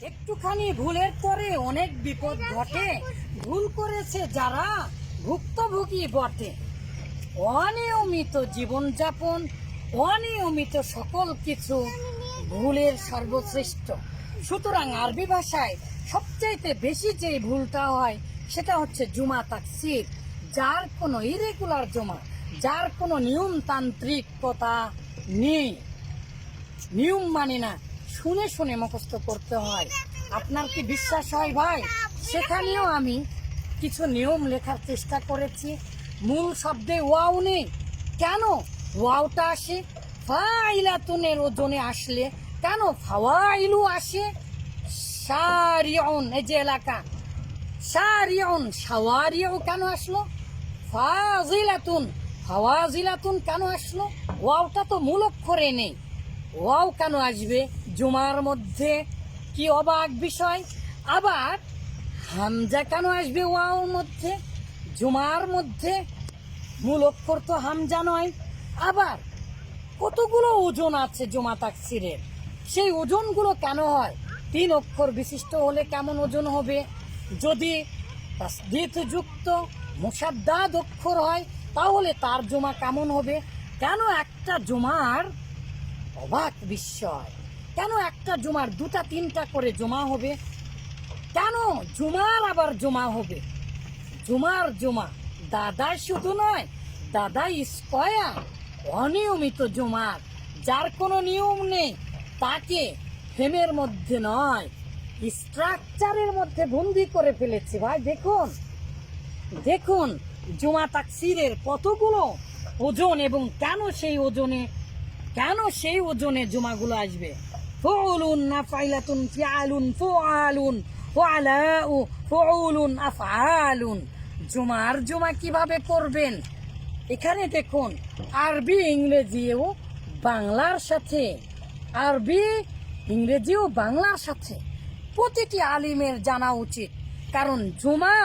একটুখানি ভুলের পরে অনেক বিপদ ঘটে। ভুল করেছে যারা ভুক্তভোগী বটে। অনিয়মিত জীবনযাপন, অনিয়মিত সকল কিছু ভুলের সর্বশ্রেষ্ঠ। সুতরাং আরবি ভাষায় সবচাইতে বেশি যে ভুলটা হয় সেটা হচ্ছে জুমা তাকসির, যার কোনো ইরেগুলার জমা, যার কোনো নিয়মতান্ত্রিকতা নেই, নিয়ম মানে না, শুনে শুনে মুখস্থ করতে হয়। আপনার কি বিশ্বাস হয় ভাই? সেখানেও আমি কিছু নিয়ম লেখার চেষ্টা করেছি। মূল শব্দে ওয়াও নেই, কেন ওয়াওটা আসে? ফাইলাতুনের ওজনে আসলে কেন ফাওয়াইলু আসে? শারিউন, এই যে এলাকা, শারিউন শাওয়ারিউ কেন আসলো? ফাজিলাতুন ফাওয়াজিলাতুন কেন আসলো? ওয়াওটা তো মূল অক্ষরে নেই, ওয়াও কেন আসবে জুমার মধ্যে? কি অবাক বিষয়! আবার হামজা কেন আসবে ওয়াওর মধ্যে জুমার মধ্যে? মূল অক্ষর তো হামজা নয়। আবার কতগুলো ওজন আছে জুমা তাকসিরের, সেই ওজনগুলো কেন হয়? 3 অক্ষর বিশিষ্ট হলে কেমন ওজন হবে? যদি তাসদীদ যুক্ত মুসাদ্দাদ অক্ষর হয় তাহলে তার জমা কেমন হবে? কেন একটা জুমার অবাক বিস্ময়, কেন একটা জুমার 2টা 3টা করে জমা হবে? কেন জুমার আবার জমা হবে? জুমার জমা দাদাই শুধু নয়, দাদাই স্কয়ার। অনিয়মিত জুমার, যার কোনো নিয়ম নেই, তাকে ফ্রেমের মধ্যে নয় স্ট্রাকচারের মধ্যে বন্দি করে ফেলেছে। ভাই দেখুন, দেখুন জুমা তাকসিরের কতগুলো ওজন এবং কেন সেই ওজনে জুমাগুলো আসবে। ফুউলুন নাফাইলাতুন ফিআলুন ফুআলুন ফুআলাউ ফুউলুন আফআলুন। জুমা কিভাবে করবেন? এখানে দেখুন আরবি ইংরেজিও বাংলার সাথে, আরবি ইংরেজিও বাংলার সাথে প্রতিটি আলিমের জানা উচিত। কারণ জুমা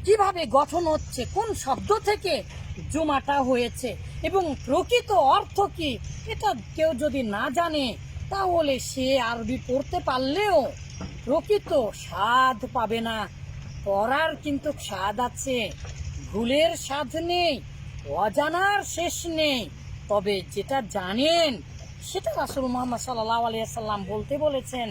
কিভাবে গঠন হচ্ছে, কোন শব্দ থেকে জুমাটা হয়েছে এবং প্রকৃত অর্থ কি, এটা কেউ যদি না জানে তাহলে সে আরবি পড়তে পারলেও প্রকৃত স্বাদ পাবে না। পড়ার কিন্তু স্বাদ আছে, ভুলের স্বাদ নেই, অজানার শেষ নেই। তবে যেটা জানেন সেটা রাসূল মুহাম্মদ সাল্লাল্লাহু আলাইহি ওয়াসাল্লাম বলতে বলেছেন।